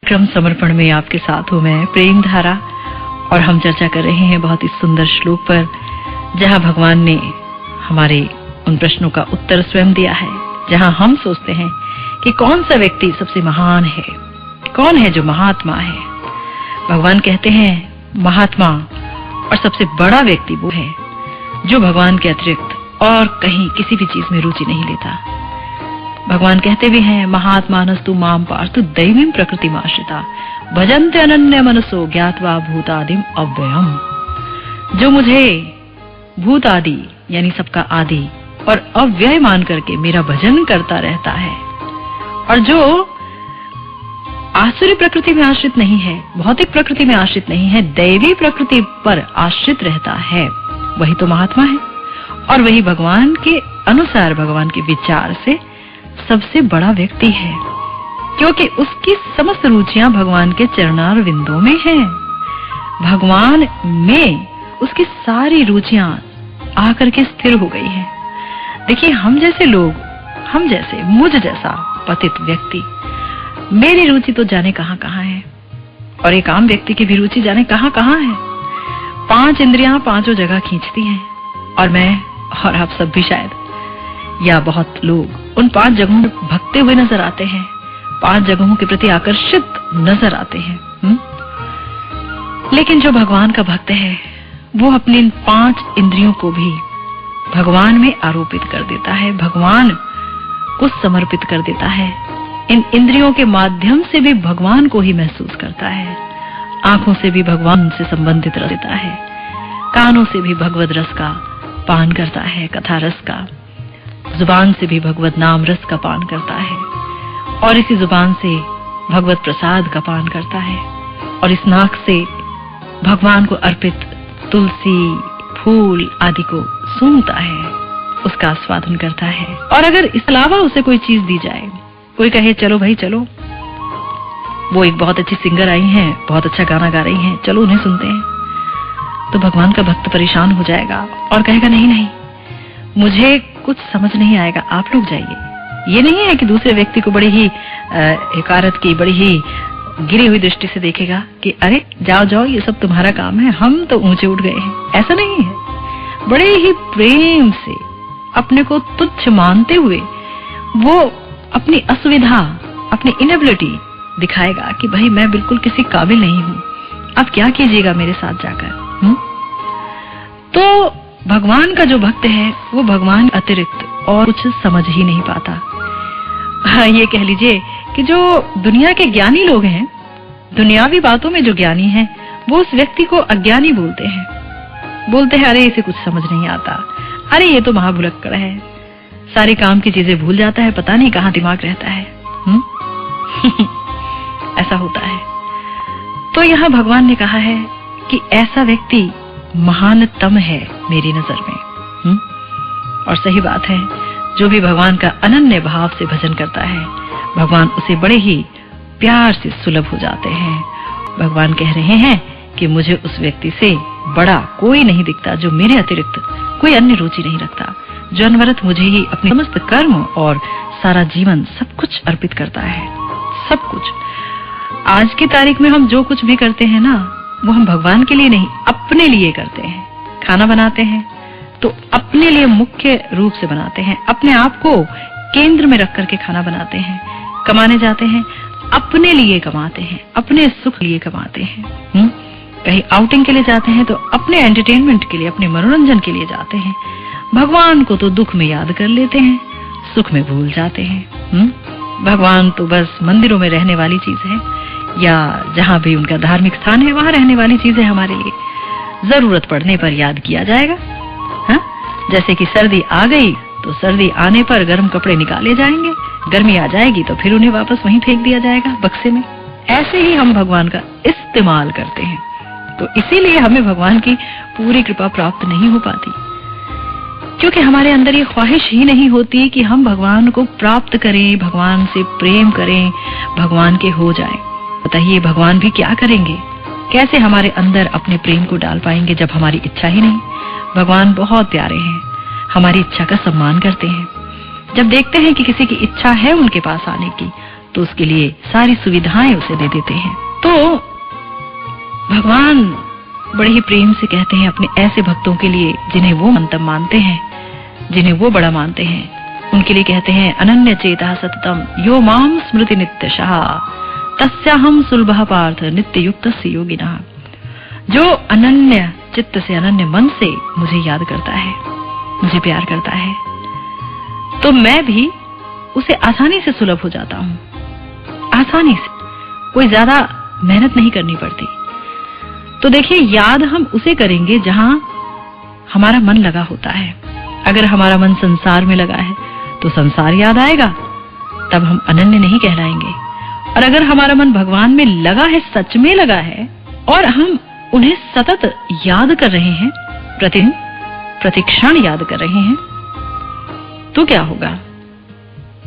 क्रम समर्पण में आपके साथ हूँ मैं प्रेम धारा, और हम चर्चा कर रहे हैं बहुत ही सुंदर श्लोक पर, जहाँ भगवान ने हमारे उन प्रश्नों का उत्तर स्वयं दिया है। जहाँ हम सोचते हैं कि कौन सा व्यक्ति सबसे महान है, कौन है जो महात्मा है, भगवान कहते हैं महात्मा और सबसे बड़ा व्यक्ति वो है जो भगवान के अतिरिक्त और कहीं किसी भी चीज में रुचि नहीं लेता। भगवान कहते भी हैं महात्मानस्तु माम पार्थु दैवीं प्रकृतिमाश्रिता भजन्ते अनन्य मनसो ज्ञात्वा भूतादिम अव्ययम। जो मुझे भूत आदि यानी सबका आदि और अव्यय मान करके मेरा भजन करता रहता है, और जो आसुरी प्रकृति में आश्रित नहीं है, भौतिक प्रकृति में आश्रित नहीं है, दैवी प्रकृति पर आश्रित रहता है, वही तो महात्मा है। और वही भगवान के अनुसार, भगवान के विचार से सबसे बड़ा व्यक्ति है, क्योंकि उसकी समस्त रुचियां भगवान के चरणारविंदों में हैं। भगवान में उसकी सारी रुचियां आकर के स्थिर हो गई हैं। देखिए, हम जैसे लोग, हम जैसे, मुझ जैसा पतित व्यक्ति, मेरी रुचि तो जाने कहां कहां है, और एक आम व्यक्ति की भी रुचि जाने कहां कहां है। 5 इंद्रियां पांचों जगह खींचती हैं, और मैं और आप सब भी शायद, या बहुत लोग उन 5 जगहों में भगते हुए नजर आते हैं, 5 जगहों के प्रति आकर्षित नजर आते हैं। लेकिन जो भगवान का भक्त है वो अपनी इन 5 इंद्रियों को भी भगवान में आरोपित कर देता है, भगवान को समर्पित कर देता है। इन इंद्रियों के माध्यम से भी भगवान को ही महसूस करता है, आंखों से भी भगवान से संबंधित रहता है, कानों से भी भगवत रस का पान करता है, कथा रस का, जुबान से भी भगवत नाम रस का पान करता है, और इसी जुबान से भगवत प्रसाद का पान करता है, और इस नाक से भगवान को अर्पित तुलसी फूल आदि को सूंघता है, उसका आस्वादन करता है। और अगर इस अलावा उसे कोई चीज दी जाए, कोई कहे चलो भाई चलो, वो एक बहुत अच्छी सिंगर आई हैं, बहुत अच्छा गाना गा रही हैं, चलो उन्हें सुनते हैं, तो भगवान का भक्त परेशान हो जाएगा और कहेगा नहीं नहीं, मुझे कुछ समझ नहीं आएगा, आप लोग जाइए। ये नहीं है कि दूसरे व्यक्ति को बड़ी ही हकारत की, बड़ी ही गिरी हुई दृष्टि से देखेगा कि अरे जाओ जाओ, ये सब तुम्हारा काम है, हम तो ऊंचे उठ गए हैं, ऐसा नहीं है। बड़े ही प्रेम से, अपने को तुच्छ मानते हुए वो अपनी असुविधा, अपनी इनेबिलिटी दिखाएगा कि भाई मैं बिल्कुल किसी काबिल नहीं हूँ, आप क्या कीजिएगा मेरे साथ जाकर। तो भगवान का जो भक्त है वो भगवान अतिरिक्त और कुछ समझ ही नहीं पाता। हाँ, ये कह लीजिए कि जो दुनिया के ज्ञानी लोग हैं, दुनियावी बातों में जो ज्ञानी हैं, वो उस व्यक्ति को अज्ञानी बोलते हैं। बोलते हैं अरे इसे कुछ समझ नहीं आता, अरे ये तो महाभुलक्कड़ है, सारे काम की चीजें भूल जाता है, पता नहीं कहाँ दिमाग रहता है। ऐसा होता है। तो यहाँ भगवान ने कहा है कि ऐसा व्यक्ति महानतम है मेरी नजर में। और सही बात है, जो भी भगवान का अनन्य भाव से भजन करता है, भगवान उसे बड़े ही प्यार से सुलभ हो जाते हैं। भगवान कह रहे हैं कि मुझे उस व्यक्ति से बड़ा कोई नहीं दिखता जो मेरे अतिरिक्त कोई अन्य रुचि नहीं रखता, जो अनवरत मुझे ही अपने समस्त कर्म और सारा जीवन सब कुछ अर्पित करता है। सब कुछ। आज की तारीख में हम जो कुछ भी करते हैं ना, वो हम भगवान के लिए नहीं, अपने लिए करते हैं। खाना बनाते हैं तो अपने लिए मुख्य रूप से बनाते हैं, अपने आप को केंद्र में रख करके खाना बनाते हैं। कमाने जाते हैं, अपने लिए कमाते हैं, अपने सुख लिए कमाते हैं। कहीं आउटिंग के लिए जाते हैं तो अपने एंटरटेनमेंट के लिए, अपने मनोरंजन के लिए जाते हैं। भगवान को तो दुख में याद कर लेते हैं, सुख में भूल जाते हैं। भगवान तो बस मंदिरों में रहने वाली चीज है, या जहाँ भी उनका धार्मिक स्थान है वहां रहने वाली चीज है हमारे लिए। जरूरत पड़ने पर याद किया जाएगा। हाँ? जैसे कि सर्दी आ गई तो सर्दी आने पर गर्म कपड़े निकाले जाएंगे, गर्मी आ जाएगी तो फिर उन्हें वापस वहीं फेंक दिया जाएगा बक्से में। ऐसे ही हम भगवान का इस्तेमाल करते हैं, तो इसीलिए हमें भगवान की पूरी कृपा प्राप्त नहीं हो पाती, क्योंकि हमारे अंदर ये ख्वाहिश ही नहीं होती कि हम भगवान को प्राप्त करें, भगवान से प्रेम करें, भगवान के हो जाएं। बताइए भगवान भी क्या करेंगे, कैसे हमारे अंदर अपने प्रेम को डाल पाएंगे जब हमारी इच्छा ही नहीं। भगवान बहुत प्यारे हैं, हमारी इच्छा का सम्मान करते हैं। जब देखते हैं कि किसी की इच्छा है उनके पास आने की, तो उसके लिए सारी सुविधाएं उसे दे देते हैं। तो भगवान बड़े ही प्रेम से कहते हैं अपने ऐसे भक्तों के लिए जिन्हें वो मंतव्य मानते हैं, जिन्हें वो बड़ा मानते हैं, उनके लिए कहते हैं अनन्य चेता सततम यो माम स्मृति नित्यशः तस्याहम सुलभः पार्थ नित्य युक्तस्य योगिनः। जो अनन्य चित्त से, अनन्य मन से मुझे याद करता है, मुझे प्यार करता है, तो मैं भी उसे आसानी से सुलभ हो जाता हूँ। आसानी से, कोई ज्यादा मेहनत नहीं करनी पड़ती। तो देखिए, याद हम उसे करेंगे जहां हमारा मन लगा होता है। अगर हमारा मन संसार में लगा है तो संसार याद आएगा, तब हम अनन्य नहीं कहलाएंगे। और अगर हमारा मन भगवान में लगा है, सच में लगा है, और हम उन्हें सतत याद कर रहे हैं, प्रतिदिन प्रतिक्षण याद कर रहे हैं, तो क्या होगा?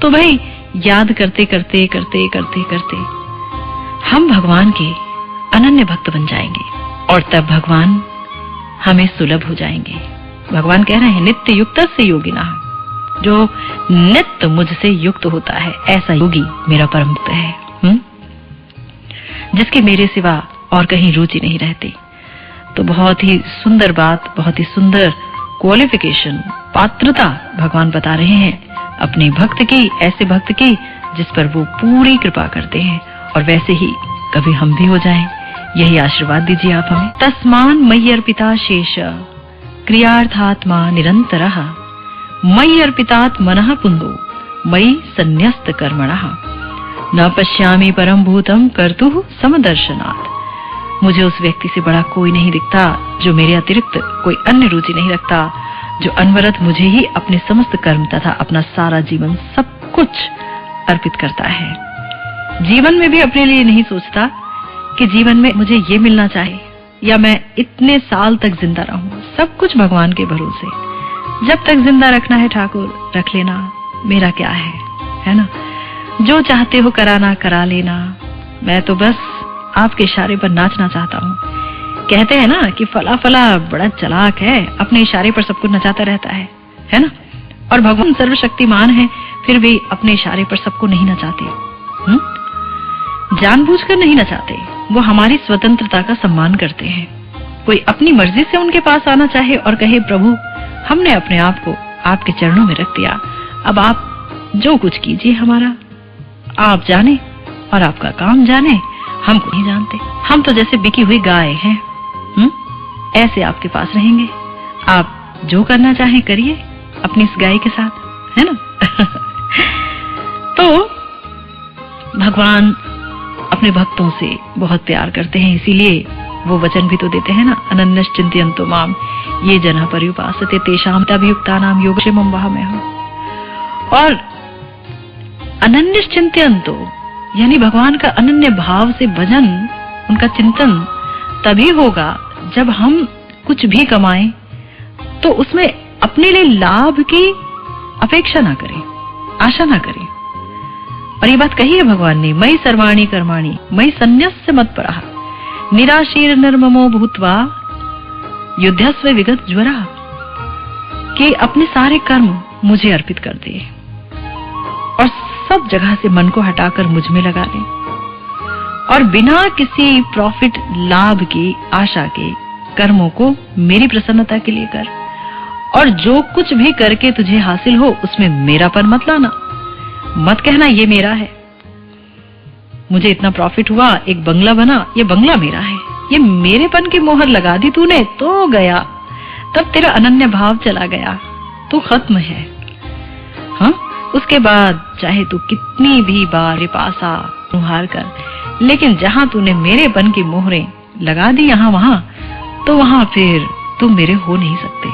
तो भाई याद करते करते करते करते करते हम भगवान के अनन्य भक्त बन जाएंगे और तब भगवान हमें सुलभ हो जाएंगे। भगवान कह रहे हैं नित्य युक्तस्य योगिनः, जो नित्य मुझसे युक्त होता है ऐसा योगी मेरा परम भक्त है, जिसके मेरे सिवा और कहीं रुचि नहीं रहती। तो बहुत ही सुंदर बात, बहुत ही सुंदर क्वालिफिकेशन, पात्रता भगवान बता रहे हैं अपने भक्त की, ऐसे भक्त की जिस पर वो पूरी कृपा करते हैं, और वैसे ही कभी हम भी हो जाएं, यही आशीर्वाद दीजिए आप हमें। तस्मान मयि अर्पिता शेष क्रियार्थात्मा निरंतरः मयि अर्पितात् मनः पुंदो मयि संन्यस्त कर्मणः न पश्यामि परम भूतम कर्तुः समदर्शनात्। मुझे उस व्यक्ति से बड़ा कोई नहीं दिखता जो मेरे अतिरिक्त कोई अन्य रुचि नहीं रखता, जो अनवरत मुझे ही अपने समस्त कर्म तथा अपना सारा जीवन सब कुछ अर्पित करता है। जीवन में भी अपने लिए नहीं सोचता कि जीवन में मुझे ये मिलना चाहिए या मैं इतने साल तक जिंदा रहूं। सब कुछ भगवान के भरोसे। जब तक जिंदा रखना है ठाकुर रख लेना, मेरा क्या है ना? जो चाहते हो कराना करा लेना, मैं तो बस आपके इशारे पर नाचना चाहता हूँ। कहते हैं ना कि फला फला बड़ा चालाक है, अपने इशारे पर सबको नचाता रहता है ना? और भगवान सर्वशक्तिमान है, फिर भी अपने इशारे पर सबको नहीं नचाते, जानबूझकर नहीं नचाते। वो हमारी स्वतंत्रता का सम्मान करते हैं। कोई अपनी मर्जी से उनके पास आना चाहे और कहे प्रभु हमने अपने आप को आपके चरणों में रख दिया, अब आप जो कुछ कीजिए, हमारा आप जाने और आपका काम जाने, हम को नहीं जानते। हम तो जैसे बिकी हुई गाय हैं, ऐसे आपके पास रहेंगे। आप जो करना चाहें करिए अपनी इस गाय के साथ, है ना? तो भगवान अपने भक्तों से बहुत प्यार करते हैं, इसीलिए वो वचन भी तो देते हैं ना, अनन्यश्चिन्तयन्तो माम ये जना पर्युपासते तेषां तभियुक्तानां योगक्षेमं वहाम्यहम्। और अनन्यश्चिन्तयन्तो यानी भगवान का अनन्य भाव से भजन, उनका चिंतन तभी होगा जब हम कुछ भी कमाएं तो उसमें अपने लिए लाभ की अपेक्षा ना करें, आशा ना करें। और ये बात कही है भगवान ने, मयि सर्वाणि कर्माणि मयि सन्न्यस्य मत्परः निराशीर निर्ममो भूत्वा युध्यस्व विगत ज्वरः, कि अपने सारे कर्म मुझे अर्पित कर दे और सब जगह से मन को हटाकर मुझ में लगा दे, और बिना किसी प्रॉफिट लाभ की आशा के कर्मों को मेरी प्रसन्नता के लिए कर, और जो कुछ भी करके तुझे हासिल हो उसमें मेरापन मत लाना, मत कहना ये मेरा है, मुझे इतना प्रॉफिट हुआ, एक बंगला बना, ये बंगला मेरा है, ये मेरेपन की मोहर लगा दी तूने तो गया, तब तेरा अनन्य भाव चला गया, तू खत्म है। हाँ, उसके बाद चाहे तू कितनी भी बार पासा हार कर, लेकिन जहां तूने मेरेपन की मोहरें लगा दी यहाँ वहां, तो वहां फिर तुम मेरे हो नहीं सकते,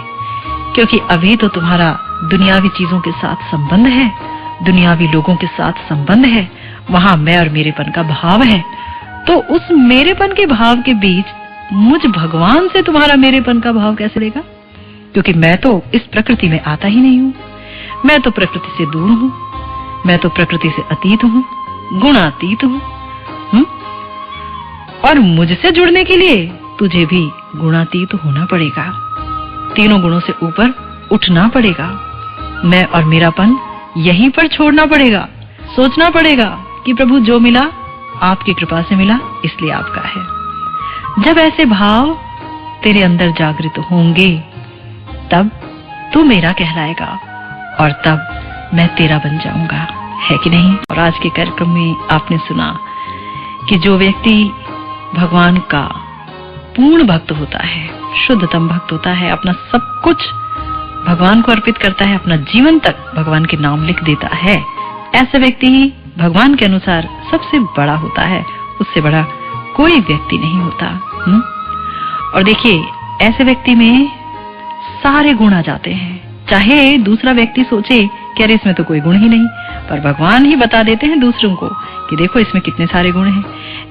क्योंकि अभी तो तुम्हारा दुनियावी चीजों के साथ संबंध है, दुनियावी लोगों के साथ संबंध है, वहां मैं और मेरेपन का भाव है। तो उस मेरेपन के भाव के बीच मुझ भगवान से तुम्हारा मेरेपन का भाव कैसे लेगा? क्योंकि मैं तो इस प्रकृति में आता ही नहीं हूँ, मैं तो प्रकृति से दूर हूँ, मैं तो प्रकृति से अतीत हूँ, गुणातीत हूँ। और मुझसे जुड़ने के लिए तुझे भी गुणातीत होना पड़ेगा, तीनों गुणों से ऊपर उठना पड़ेगा, मैं और मेरापन यहीं पर छोड़ना पड़ेगा, सोचना पड़ेगा कि प्रभु जो मिला आपकी कृपा से मिला, इसलिए आपका है। जब ऐसे भाव तेरे अंदर जागृत होंगे तब तू मेरा कहलाएगा और तब मैं तेरा बन जाऊंगा, है कि नहीं? और आज के कार्यक्रम में आपने सुना कि जो व्यक्ति भगवान का पूर्ण भक्त होता है, शुद्धतम भक्त होता है, अपना सब कुछ भगवान को अर्पित करता है, अपना जीवन तक भगवान के नाम लिख देता है, ऐसा व्यक्ति ही भगवान के अनुसार सबसे बड़ा होता है। उससे बड़ा कोई व्यक्ति नहीं होता। और देखिए, ऐसे व्यक्ति में सारे गुण आ जाते हैं। चाहे दूसरा व्यक्ति सोचे कि अरे इसमें तो कोई गुण ही नहीं, पर भगवान ही बता देते हैं दूसरों को कि देखो इसमें कितने सारे गुण हैं।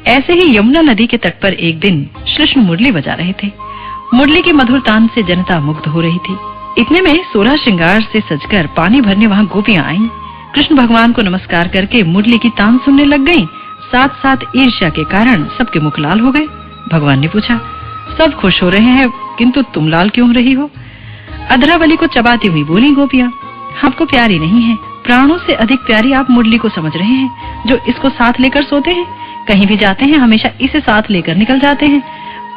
ऐसे ही यमुना नदी के तट पर एक दिन श्री कृष्ण मुरली बजा रहे थे। मुरली के मधुर तान से जनता मुग्ध हो रही थी। इतने में 16 श्रृंगार से सजकर पानी भरने वहाँ गोपियां आईं। कृष्ण भगवान को नमस्कार करके मुरली की तान सुनने लग गईं। साथ साथ ईर्ष्या के कारण सबके मुख लाल हो गए। भगवान ने पूछा, सब खुश हो रहे हैं किंतु तुम लाल क्यों हो रही हो? अधरावली को चबाती हुई बोली गोपियां, आपको प्यारी नहीं है, प्राणों से अधिक प्यारी आप मुरली को समझ रहे हैं, जो इसको साथ लेकर सोते हैं, कहीं भी जाते हैं हमेशा इसे साथ लेकर निकल जाते हैं।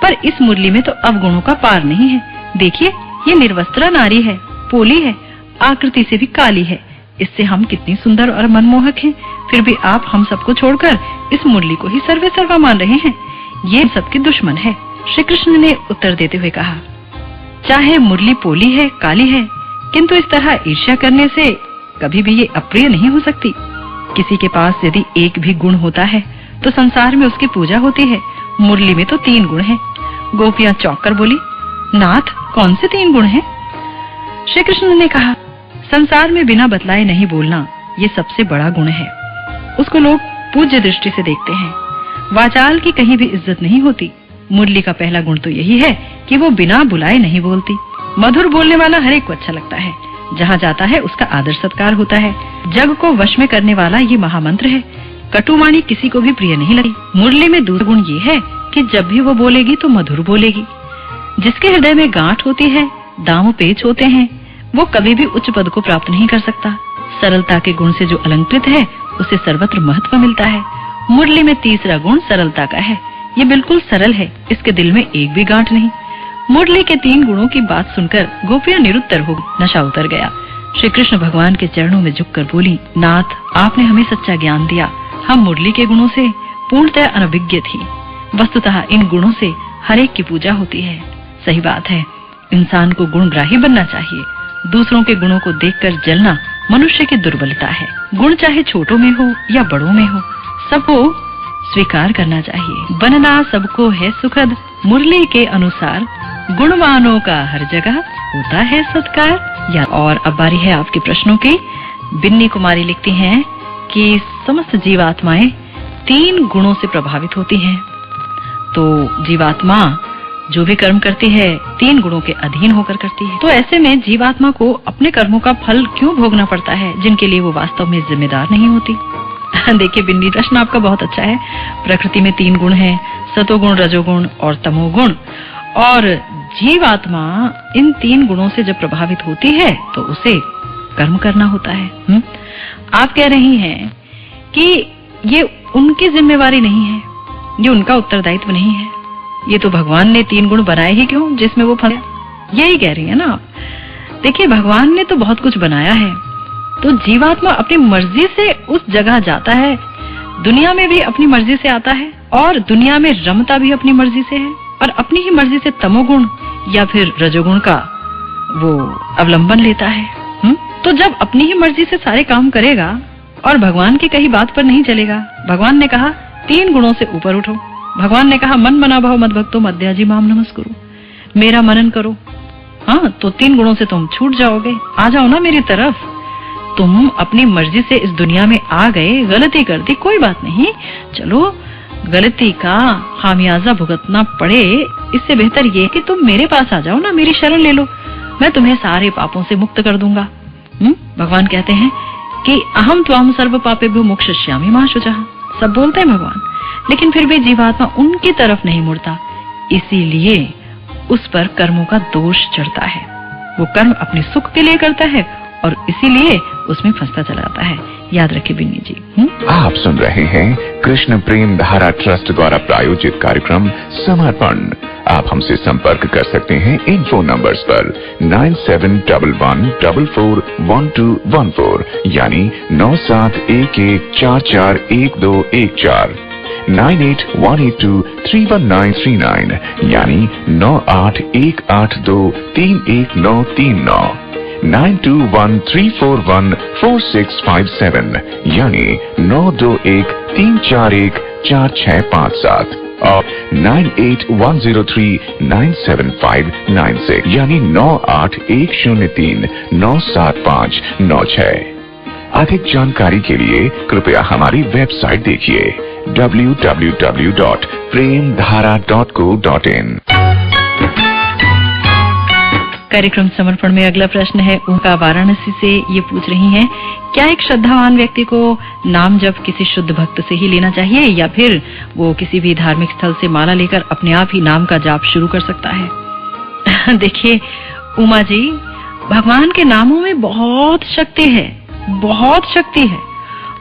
पर इस मुरली में तो अवगुणों का पार नहीं है। देखिए, ये निर्वस्त्रा नारी है, पोली है, आकृति से भी काली है। इससे हम कितनी सुंदर और मनमोहक हैं, फिर भी आप हम सबको छोड़कर इस मुरली को ही सर्वे सर्वा मान रहे हैं। ये सबके दुश्मन है। श्री कृष्ण ने उत्तर देते हुए कहा, चाहे मुरली पोली है, काली है, किंतु इस तरह ईर्ष्या करने से कभी भी ये अप्रिय नहीं हो सकती। किसी के पास यदि एक भी गुण होता है तो संसार में उसकी पूजा होती है। मुरली में तो 3 गुण हैं। गोपियां चौंक कर बोली, नाथ कौन से 3 गुण हैं? श्री कृष्ण ने कहा, संसार में बिना बतलाए नहीं बोलना, ये सबसे बड़ा गुण है। उसको लोग पूज्य दृष्टि से देखते हैं। वाचाल की कहीं भी इज्जत नहीं होती। मुरली का पहला गुण तो यही है कि वो बिना बुलाए नहीं बोलती। मधुर बोलने वाला हर एक को अच्छा लगता है। जहाँ जाता है उसका आदर सत्कार होता है। जग को वश में करने वाला ये महामंत्र है। कटुवाणी किसी को भी प्रिय नहीं लगी। मुरली में दूसरा गुण ये है कि जब भी वो बोलेगी तो मधुर बोलेगी। जिसके हृदय में गांठ होती है, दांव पेच होते हैं, वो कभी भी उच्च पद को प्राप्त नहीं कर सकता। सरलता के गुण से जो अलंकृत है उसे सर्वत्र महत्व मिलता है। मुरली में तीसरा गुण सरलता का है। ये बिल्कुल सरल है, इसके दिल में एक भी गांठ नहीं। मुरली के 3 गुणों की बात सुनकर गोपियां निरुत्तर हो, नशा उतर गया। श्री कृष्ण भगवान के चरणों में झुककर बोली, नाथ आपने हमें सच्चा ज्ञान दिया। हम मुरली के गुणों से पूर्णतः अनभिज्ञ थी। वस्तुतः इन गुणों से हर एक की पूजा होती है। सही बात है, इंसान को गुणग्राही बनना चाहिए। दूसरों के गुणों को देखकर जलना मनुष्य की दुर्बलता है। गुण चाहे छोटों में हो या बड़ों में हो, सबको स्वीकार करना चाहिए। बनना सबको है सुखद, मुरली के अनुसार गुणवानों का हर जगह होता है सत्कार। या और अब बारी है आपके प्रश्नों की। बिन्नी कुमारी लिखती हैं कि समस्त जीवात्माएं 3 गुणों से प्रभावित होती हैं। तो जीवात्मा जो भी कर्म करती है 3 गुणों के अधीन होकर करती है। तो ऐसे में जीवात्मा को अपने कर्मों का फल क्यों भोगना पड़ता है, जिनके लिए वो वास्तव में जिम्मेदार नहीं होती? देखिए बिन्नी, प्रश्न आपका बहुत अच्छा है। प्रकृति में 3 गुण हैं, सतोगुण, रजोगुण और तमोगुण। और जीवात्मा इन 3 गुणों से जब प्रभावित होती है तो उसे कर्म करना होता है। आप कह रही हैं कि ये उनकी जिम्मेवारी नहीं है, ये उनका उत्तरदायित्व नहीं है। ये तो भगवान ने 3 गुण बनाए ही क्यों जिसमें वो फंसे? यही कह रही है ना आप? देखिए, भगवान ने तो बहुत कुछ बनाया है, तो जीवात्मा अपनी मर्जी से उस जगह जाता है। दुनिया में भी अपनी मर्जी से आता है और दुनिया में रमता भी अपनी मर्जी से है, और अपनी ही मर्जी से तमोगुण या फिर रजोगुण का वो अवलंबन लेता है। तो जब अपनी ही मर्जी से सारे काम करेगा और भगवान की कही बात पर नहीं चलेगा। भगवान ने कहा 3 गुणों से ऊपर उठो। भगवान ने कहा मन मना भाव मद भक्तो मध्याजी माम नमस्कुरु, मेरा मनन करो। हाँ, तो 3 गुणों से तुम छूट जाओगे। आ जाओ ना मेरी तरफ। तुम अपनी मर्जी से इस दुनिया में आ गए, गलती कर दी, कोई बात नहीं, चलो गलती का खामियाजा भुगतना पड़े, इससे बेहतर ये कि तुम मेरे पास आ जाओ ना, मेरी शरण ले लो, मैं तुम्हें सारे पापों से मुक्त कर दूंगा। भगवान कहते हैं कि अहम त्वाम सर्व पापेभ्यो मोक्षयिष्यामि मा शुचः। सब बोलते हैं भगवान, लेकिन फिर भी जीवात्मा उनकी तरफ नहीं मुड़ता। इसीलिए उस पर कर्मों का दोष चढ़ता है। वो कर्म अपने सुख के लिए करता है और इसीलिए उसमें फंसता चला जाता है। याद रखिए बिन्नी जी। आप सुन रहे हैं कृष्ण प्रेम धारा ट्रस्ट द्वारा प्रायोजित कार्यक्रम समर्पण। आप हमसे संपर्क कर सकते हैं इन फोन नंबर्स पर 9711441214 यानी 9711441214, 9818231939 यानी 9818231939, 9213414657 यानी 9213414657 और 9810397596 यानी 9810397596। अधिक जानकारी के लिए कृपया हमारी वेबसाइट देखिए www.premdhara.co.in। कार्यक्रम समर्पण में अगला प्रश्न है उनका वाराणसी से। ये पूछ रही हैं, क्या एक श्रद्धावान व्यक्ति को नाम जप किसी शुद्ध भक्त से ही लेना चाहिए या फिर वो किसी भी धार्मिक स्थल से माला लेकर अपने आप ही नाम का जाप शुरू कर सकता है? देखिए उमा जी, भगवान के नामों में बहुत शक्ति है, बहुत शक्ति है।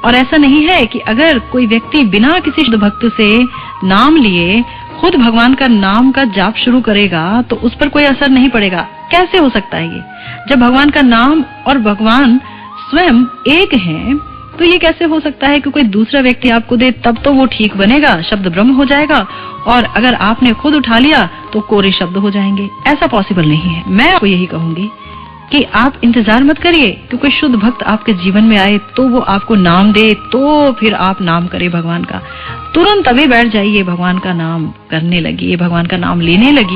और ऐसा नहीं है कि अगर कोई व्यक्ति बिना किसी शुद्ध भक्त से नाम लिए खुद भगवान का नाम का जाप शुरू करेगा तो उस पर कोई असर नहीं पड़ेगा। कैसे हो सकता है ये? जब भगवान का नाम और भगवान स्वयं एक हैं, तो ये कैसे हो सकता है कि कोई दूसरा व्यक्ति आपको दे? तब तो वो ठीक बनेगा, शब्द ब्रह्म हो जाएगा, और अगर आपने खुद उठा लिया तो कोरे शब्द हो जाएंगे। ऐसा पॉसिबल नहीं है। मैं आपको यही कहूंगी कि आप इंतजार मत करिए कि कोई शुद्ध भक्त आपके जीवन में आए तो वो आपको नाम दे तो फिर आप नाम करें भगवान का। तुरंत अभी बैठ जाइए, भगवान का नाम करने लगिए, भगवान का नाम लेने लगिए।